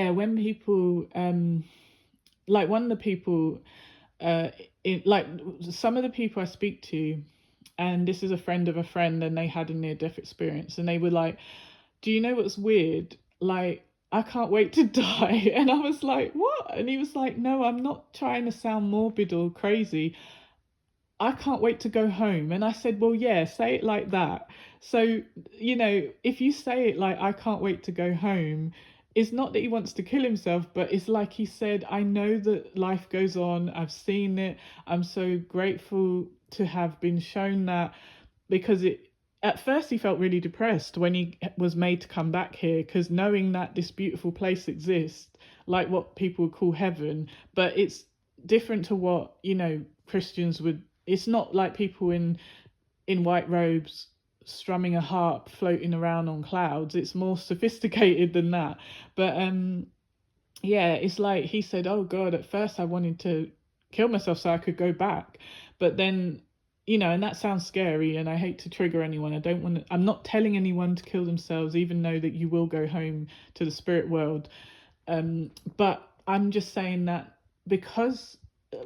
Yeah, when people like one of the people like some of the people I speak to, and this is a friend of a friend, and they had a near death experience, and they were like, do you know what's weird? Like, I can't wait to die. And I was like, what? And he was like, no, I'm not trying to sound morbid or crazy. I can't wait to go home. And I said, well, yeah, say it like that. So, if you say it like, I can't wait to go home, it's not that he wants to kill himself, but it's like he said, I know that life goes on. I've seen it. I'm so grateful to have been shown that, because at first he felt really depressed when he was made to come back here, because knowing that this beautiful place exists, like what people would call heaven, but it's different to what Christians would. It's not like people in white robes strumming a harp floating around on clouds. It's more sophisticated than that. But yeah, it's like he said, oh God, at first I wanted to kill myself so I could go back. But then, and that sounds scary, and I hate to trigger anyone. I don't want to, I'm not telling anyone to kill themselves, even though that you will go home to the spirit world. But I'm just saying that because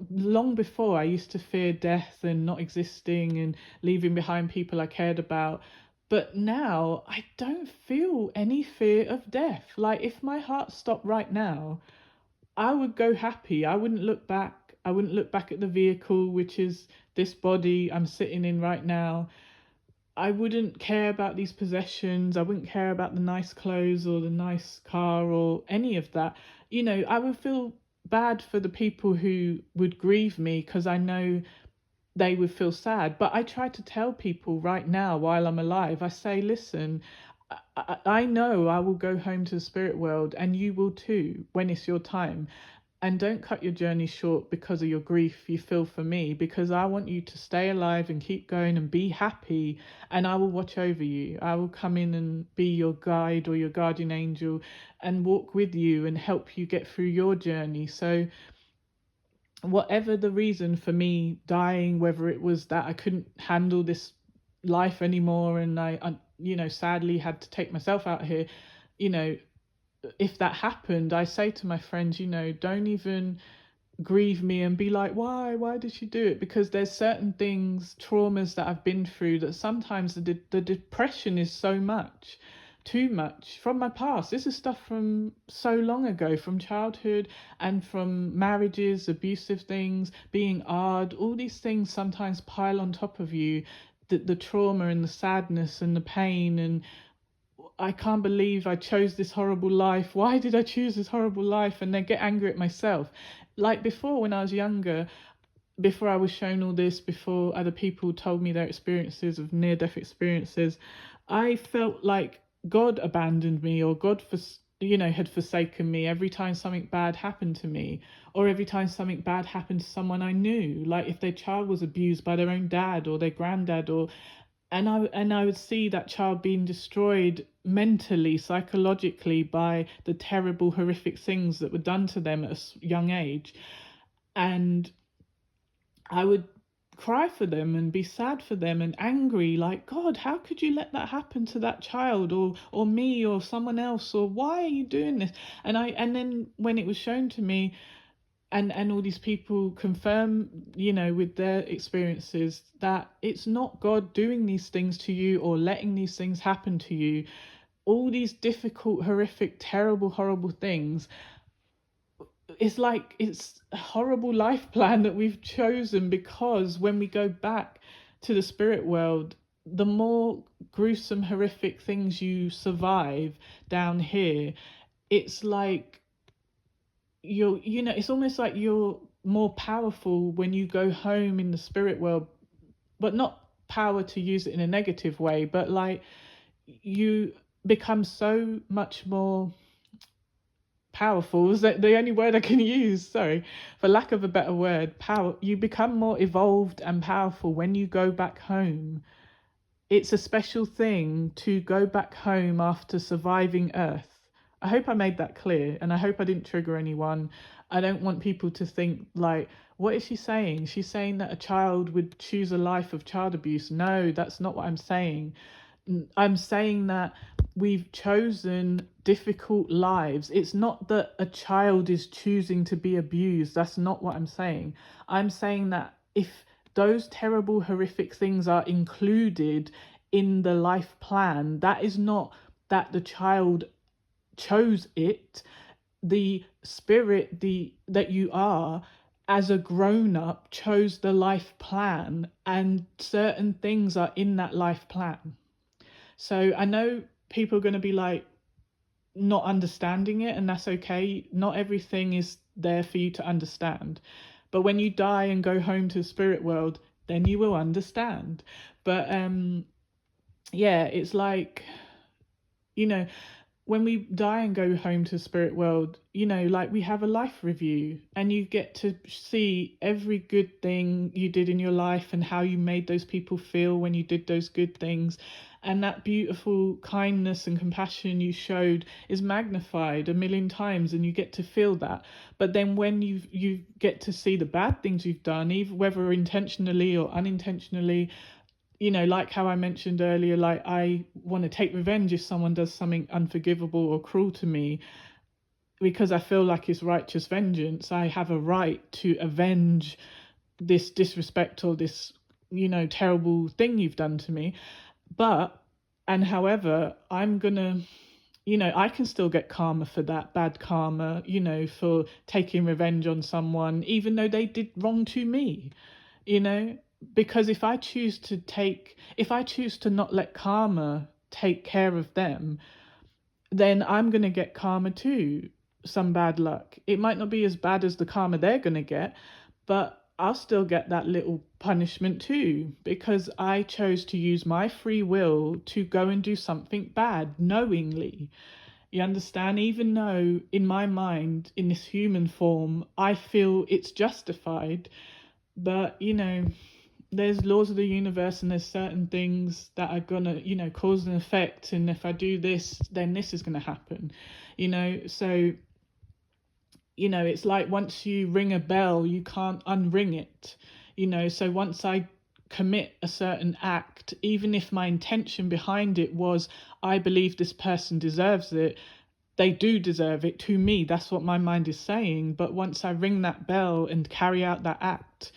long before I used to fear death and not existing and leaving behind people I cared about. But now I don't feel any fear of death. Like, if my heart stopped right now, I would go happy. I wouldn't look back. I wouldn't look back at the vehicle, which is this body I'm sitting in right now. I wouldn't care about these possessions. I wouldn't care about the nice clothes or the nice car or any of that. I would feel bad for the people who would grieve me, because I know they would feel sad. But I try to tell people right now while I'm alive, I say, listen, I know I will go home to the spirit world, and you will too when it's your time. And don't cut your journey short because of your grief you feel for me, because I want you to stay alive and keep going and be happy. And I will watch over you. I will come in and be your guide or your guardian angel and walk with you and help you get through your journey. So whatever the reason for me dying, whether it was that I couldn't handle this life anymore and I sadly had to take myself out here, you know, if that happened, I say to my friends, don't even grieve me and be like, why did she do it? Because there's certain things, traumas that I've been through, that sometimes the depression is so much, too much from my past. This is stuff from so long ago, from childhood and from marriages, abusive things, being odd. All these things sometimes pile on top of you, the trauma and the sadness and the pain, and I can't believe I chose this horrible life. Why did I choose this horrible life? And then get angry at myself. Like before, when I was younger, before I was shown all this, before other people told me their experiences of near death experiences, I felt like God abandoned me, or God had forsaken me every time something bad happened to me, or every time something bad happened to someone I knew, like if their child was abused by their own dad or their granddad, or and I would see that child being destroyed mentally, psychologically, by the terrible, horrific things that were done to them at a young age. And I would cry for them and be sad for them and angry, like, God, how could you let that happen to that child, or me or someone else, or why are you doing this? And then when it was shown to me, and all these people confirm, with their experiences, that it's not God doing these things to you or letting these things happen to you. All these difficult, horrific, terrible, horrible things, it's like it's a horrible life plan that we've chosen, because when we go back to the spirit world, the more gruesome, horrific things you survive down here, it's like it's almost like you're more powerful when you go home in the spirit world, but not power to use it in a negative way, but like you become so much more powerful. Is that the only word I can use? Sorry, for lack of a better word. Power. You become more evolved and powerful when you go back home. It's a special thing to go back home after surviving Earth. I hope I made that clear, and I hope I didn't trigger anyone. I don't want people to think like, what is she saying? She's saying that a child would choose a life of child abuse. No, that's not what I'm saying. I'm saying that we've chosen difficult lives. It's not that a child is choosing to be abused. That's not what I'm saying. I'm saying that if those terrible, horrific things are included in the life plan, that is not that the child chose it. The spirit that you are as a grown up chose the life plan, and certain things are in that life plan. So I know people are going to be like not understanding it, and that's okay. Not everything is there for you to understand. But when you die and go home to the spirit world, then you will understand. But yeah, it's like, you know, when we die and go home to the spirit world, like we have a life review, and you get to see every good thing you did in your life and how you made those people feel when you did those good things. And that beautiful kindness and compassion you showed is magnified a million times, and you get to feel that. But then when you get to see the bad things you've done, even whether intentionally or unintentionally, like how I mentioned earlier, like I want to take revenge if someone does something unforgivable or cruel to me, because I feel like it's righteous vengeance. I have a right to avenge this disrespect or this, terrible thing you've done to me. However, I'm gonna, I can still get karma for that, bad karma, for taking revenge on someone, even though they did wrong to me, you know because if I choose to not let karma take care of them, then I'm going to get karma too, some bad luck. It might not be as bad as the karma they're going to get, but I'll still get that little punishment too, because I chose to use my free will to go and do something bad knowingly. You understand? Even though in my mind, in this human form, I feel it's justified, but there's laws of the universe, and there's certain things that are gonna cause and effect, and if I do this, then this is gonna happen. So it's like once you ring a bell, you can't unring it. So once I commit a certain act, even if my intention behind it was I believe this person deserves it, they do deserve it to me. That's what my mind is saying. But once I ring that bell and carry out that act,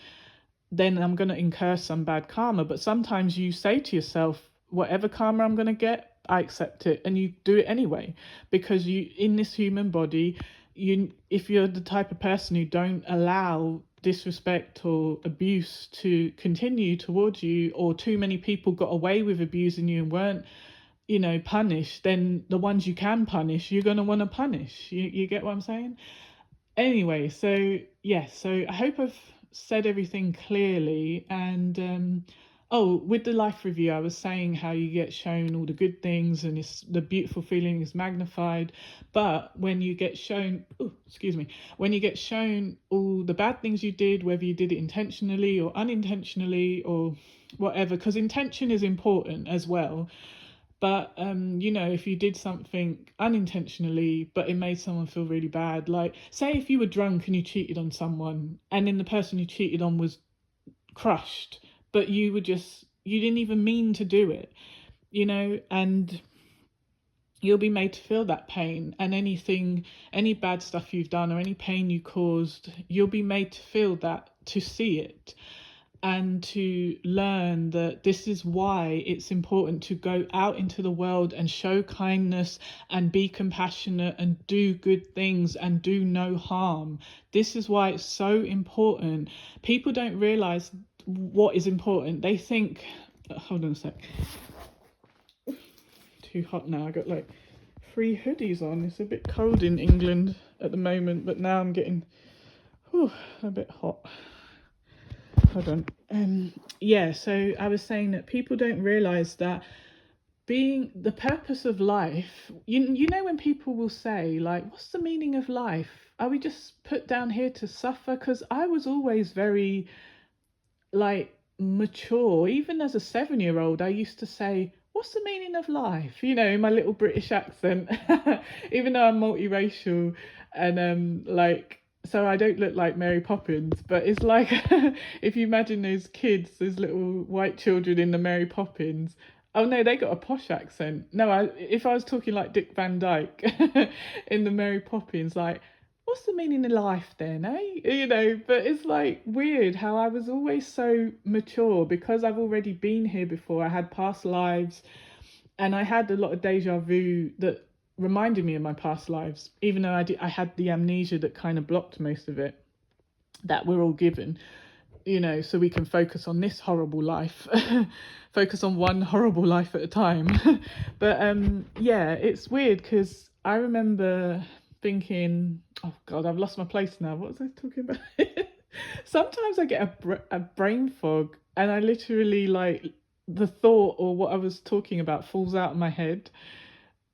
then I'm going to incur some bad karma. But sometimes you say to yourself, whatever karma I'm going to get, I accept it. And you do it anyway, because you, in this human body, if you're the type of person who don't allow disrespect or abuse to continue towards you, or too many people got away with abusing you and weren't, punished, then the ones you can punish, you're going to want to punish. You get what I'm saying? Anyway, so yes, so I hope I've said everything clearly. And with the life review, I was saying how you get shown all the good things, and it's the beautiful feeling is magnified. But when you get shown, when you get shown all the bad things you did, whether you did it intentionally or unintentionally or whatever, because intention is important as well. But if you did something unintentionally, but it made someone feel really bad, like say if you were drunk and you cheated on someone, and then the person you cheated on was crushed, but you didn't even mean to do it, and you'll be made to feel that pain. And any bad stuff you've done or any pain you caused, you'll be made to feel that, to see it, and to learn that this is why it's important to go out into the world and show kindness and be compassionate and do good things and do no harm. This is why it's so important. People don't realize what is important. They think, hold on a sec. Too hot now. I got like 3 hoodies on. It's a bit cold in England at the moment, but now I'm getting a bit hot. Hold on. So I was saying that people don't realize that being the purpose of life, when people will say, like, what's the meaning of life? Are we just put down here to suffer? Because I was always very, like, mature. Even as a 7-year-old, I used to say, what's the meaning of life? In my little British accent, even though I'm multiracial, and so I don't look like Mary Poppins, but it's like if you imagine those kids, those little white children in the Mary Poppins, Oh no, they got a posh accent. No, if I was talking like Dick Van Dyke in the Mary Poppins, like, what's the meaning of life then, eh? But it's like weird how I was always so mature because I've already been here before. I had past lives and I had a lot of deja vu that reminded me of my past lives, even though I had the amnesia that kind of blocked most of it that we're all given, so we can focus on this horrible life, focus on one horrible life at a time. But yeah, it's weird because I remember thinking, oh God, I've lost my place now. What was I talking about? Sometimes I get a brain fog and I literally like the thought or what I was talking about falls out of my head.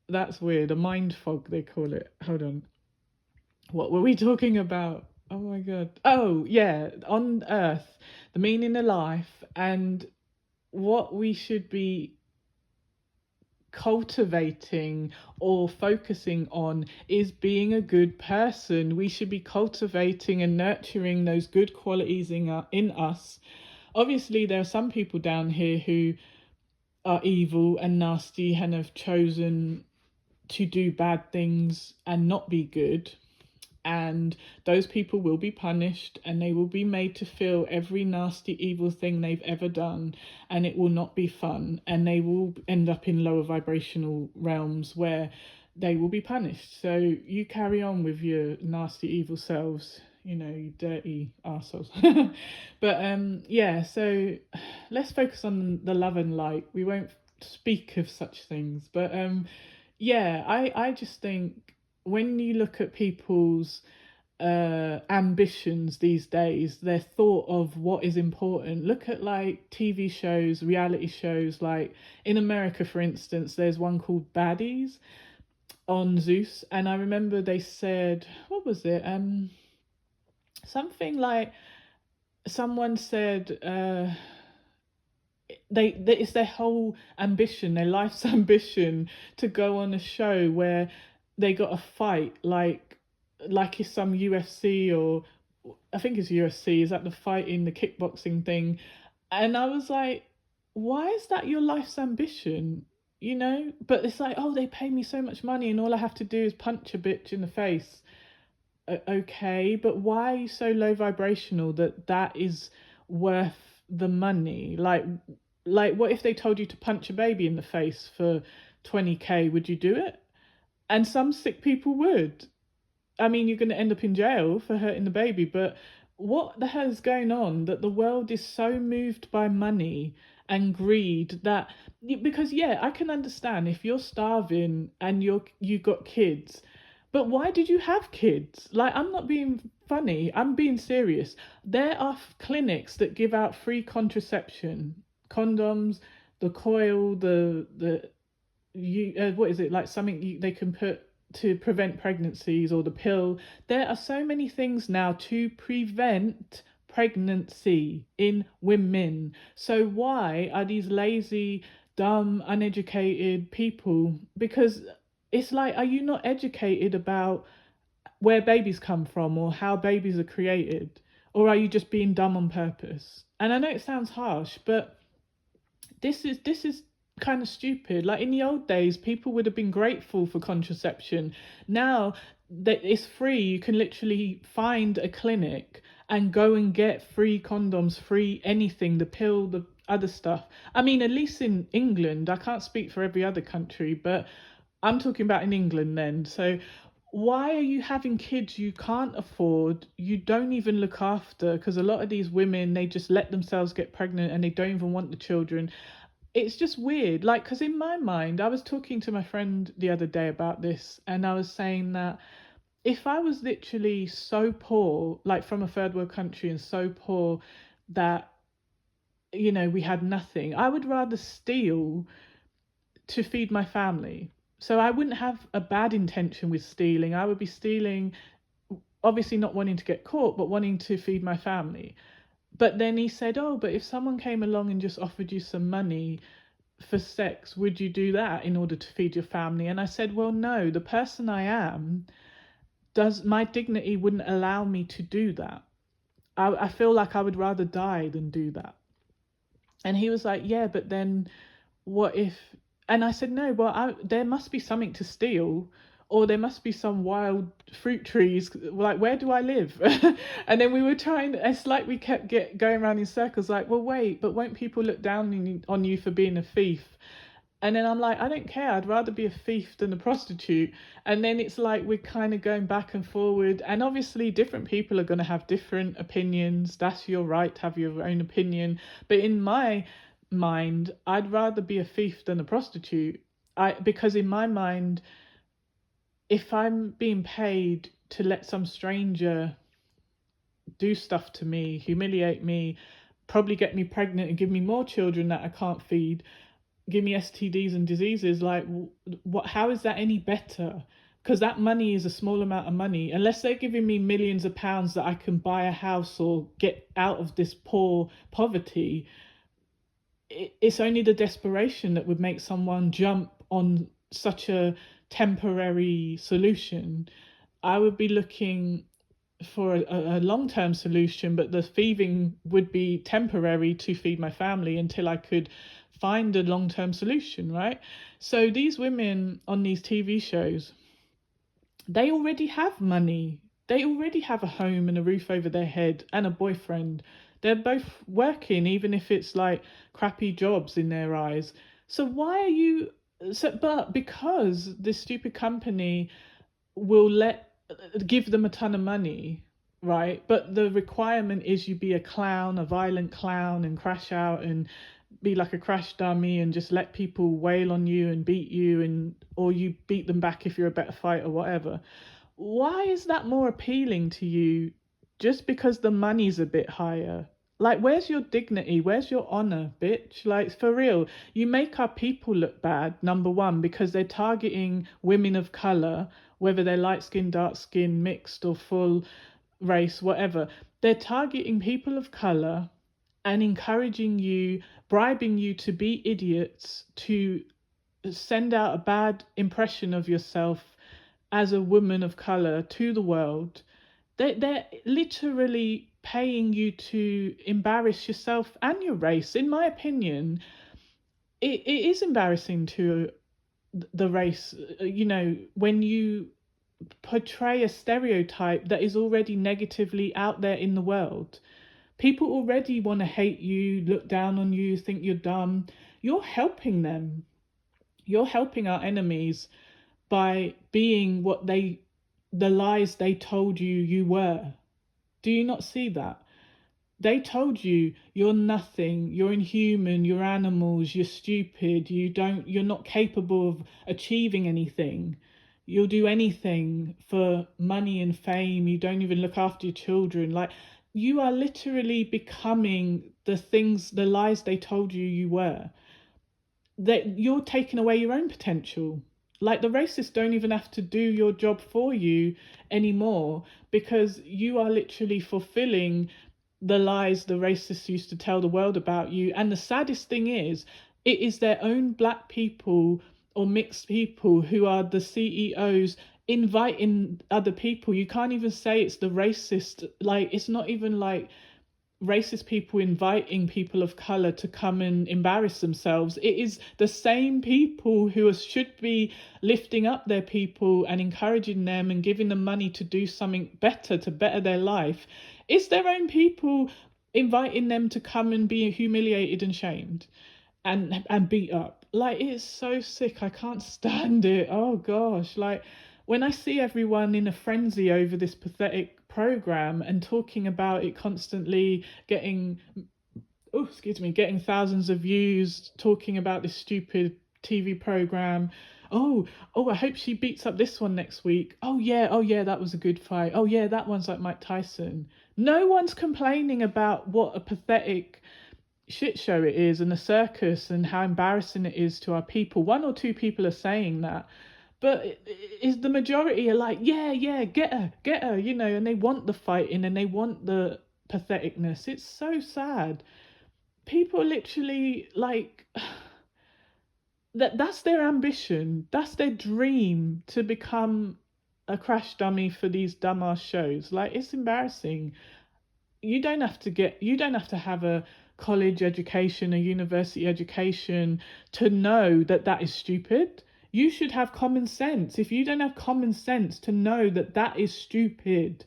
That's weird. A mind fog, they call it. Hold on. What were we talking about? Oh my God. Oh, yeah. On Earth, the meaning of life and what we should be cultivating or focusing on is being a good person. We should be cultivating and nurturing those good qualities in us. Obviously, there are some people down here who are evil and nasty and have chosen to do bad things and not be good, and those people will be punished and they will be made to feel every nasty evil thing they've ever done, and it will not be fun, and they will end up in lower vibrational realms where they will be punished. So you carry on with your nasty evil selves, you dirty arseholes. But yeah, so let's focus on the love and light. We won't speak of such things, but yeah, I just think when you look at people's ambitions these days, their thought of what is important. Look at like TV shows, reality shows. Like in America, for instance, there's one called Baddies on Zeus, and I remember they said, what was it? Something like someone said. They it's their whole ambition, their life's ambition, to go on a show where they got a fight like it's some UFC, or I think it's UFC, is that the fighting, the kickboxing thing. And I was like, why is that your life's ambition? But it's like, oh, they pay me so much money and all I have to do is punch a bitch in the face. Okay, but why are you so low vibrational that is worth the money? Like what if they told you to punch a baby in the face for 20K? Would you do it? And some sick people would. I mean, you're going to end up in jail for hurting the baby, but what the hell is going on that the world is so moved by money and greed that, because yeah, I can understand if you're starving and you got kids, but why did you have kids? Like, I'm not being funny, I'm being serious. There are clinics that give out free contraception, condoms, the coil, the you what is it, like something they can put to prevent pregnancies, or the pill. There are so many things now to prevent pregnancy in women. So why are these lazy, dumb, uneducated people? Because it's like, are you not educated about where babies come from or how babies are created? Or are you just being dumb on purpose? And I know it sounds harsh, but this is kind of stupid. Like in the old days, people would have been grateful for contraception. Now that it's free, you can literally find a clinic and go and get free condoms, free anything, the pill, the other stuff. I mean, at least in England, I can't speak for every other country, but I'm talking about in England then. So why are you having kids you can't afford, you don't even look after? Because a lot of these women, they just let themselves get pregnant and they don't even want the children. It's just weird. Like, because in my mind, I was talking to my friend the other day about this, and I was saying that if I was literally so poor, like from a third world country, and so poor that, we had nothing, I would rather steal to feed my family. So I wouldn't have a bad intention with stealing. I would be stealing, obviously not wanting to get caught, but wanting to feed my family. But then he said, oh, but if someone came along and just offered you some money for sex, would you do that in order to feed your family? And I said, well, no, the person I am, does my dignity wouldn't allow me to do that. I feel like I would rather die than do that. And he was like, yeah, but then what if, and I said, no, well, there must be something to steal, or there must be some wild fruit trees. Like, where do I live? And then we were trying, it's like we kept going around in circles, like, well, wait, but won't people look down on you for being a thief? And then I'm like, I don't care. I'd rather be a thief than a prostitute. And then it's like we're kind of going back and forward. And obviously, different people are going to have different opinions. That's your right to have your own opinion. But in my mind, I'd rather be a thief than a prostitute. Because in my mind, if I'm being paid to let some stranger do stuff to me, humiliate me, probably get me pregnant and give me more children that I can't feed, give me STDs and diseases, like, what, how is that any better? Because that money is a small amount of money. Unless they're giving me millions of pounds that I can buy a house or get out of this poverty, it's only the desperation that would make someone jump on such a temporary solution. I would be looking for a long-term solution, but the thieving would be temporary to feed my family until I could find a long-term solution, right? So these women on these TV shows, they already have money. They already have a home and a roof over their head and a boyfriend. They're both working, even if it's like crappy jobs in their eyes. So why are you but because this stupid company will give them a ton of money, right? But the requirement is you be a clown, a violent clown, and crash out and be like a crash dummy and just let people wail on you and beat you, and or you beat them back if you're a better fighter, whatever. Why is that more appealing to you just because the money's a bit higher? Like, where's your dignity? Where's your honor, bitch? Like, for real, you make our people look bad, number one, because they're targeting women of color, whether they're light skin, dark skin, mixed or full race, whatever. They're targeting people of color and encouraging you, bribing you to be idiots, to send out a bad impression of yourself as a woman of color to the world. They're literally paying you to embarrass yourself and your race. In my opinion, it is embarrassing to the race, when you portray a stereotype that is already negatively out there in the world. People already want to hate you, look down on you, think you're dumb. You're helping them. You're helping our enemies by being the lies they told you were. Do you not see that? They told you you're nothing, you're inhuman, you're animals, you're stupid, you're not capable of achieving anything. You'll do anything for money and fame. You don't even look after your children. Like, you are literally becoming the lies they told you were. That you're taking away your own potential. Like, the racists don't even have to do your job for you anymore, because you are literally fulfilling the lies the racists used to tell the world about you. And the saddest thing is, it is their own black people or mixed people who are the CEOs inviting other people. You can't even say it's the racist, like, it's not even like racist people inviting people of color to come and embarrass themselves. It is the same people who should be lifting up their people and encouraging them and giving them money to do something better, to better their life. It's their own people inviting them to come and be humiliated and shamed and beat up. Like, it's so sick. I can't stand it. Oh gosh. Like, when I see everyone in a frenzy over this pathetic program and talking about it constantly, getting thousands of views, talking about this stupid TV program. I hope she beats up this one next week. Oh yeah, that was a good fight. Oh yeah, that one's like Mike Tyson. No one's complaining about what a pathetic shit show it is and a circus and how embarrassing it is to our people. One or two people are saying that, but is the majority are like, yeah, get her, and they want the fighting and they want the patheticness. It's so sad. People literally, like, that's their ambition, that's their dream, to become a crash dummy for these dumbass shows. Like, it's embarrassing. You don't have to have a college education, a university education to know that that is stupid. You should have common sense. If you don't have common sense to know that that is stupid,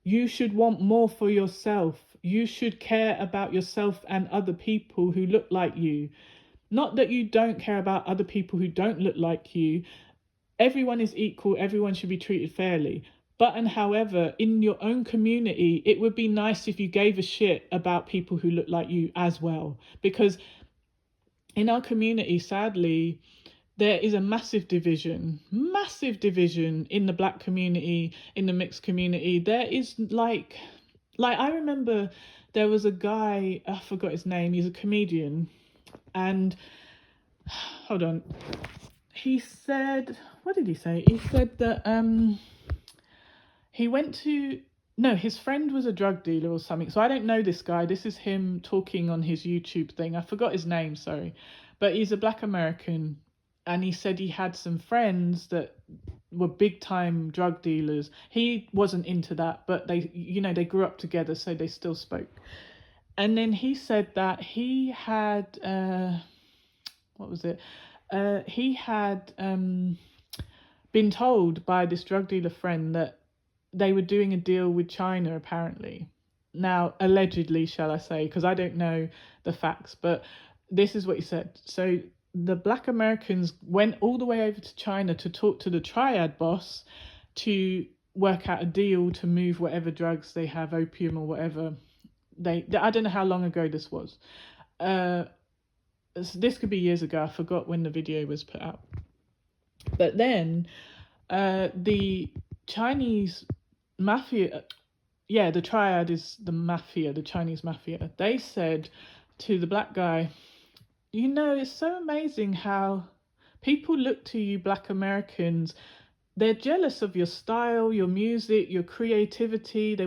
you should want more for yourself. You should care about yourself and other people who look like you. Not that you don't care about other people who don't look like you. Everyone is equal, everyone should be treated fairly. But and however, in your own community, it would be nice if you gave a shit about people who look like you as well. Because in our community, sadly, there is a massive division in the black community, in the mixed community. There is I remember there was a guy, I forgot his name, he's a comedian, and hold on. He said, what did he say? He said that he went to, no, his friend was a drug dealer or something. So I don't know this guy. This is him talking on his YouTube thing. I forgot his name, sorry. But he's a black American. And he said he had some friends that were big time drug dealers. He wasn't into that, but they grew up together, so they still spoke. And then he said that he had, what was it? He had been told by this drug dealer friend that they were doing a deal with China, apparently. Now, allegedly, shall I say, because I don't know the facts, but this is what he said. So the black Americans went all the way over to China to talk to the triad boss to work out a deal to move whatever drugs they have, opium or whatever. I don't know how long ago this was. This could be years ago. I forgot when the video was put out. But then the Chinese mafia, the triad is the mafia, the Chinese mafia. They said to the black guy, it's so amazing how people look to you, black Americans. They're jealous of your style, your music, your creativity. They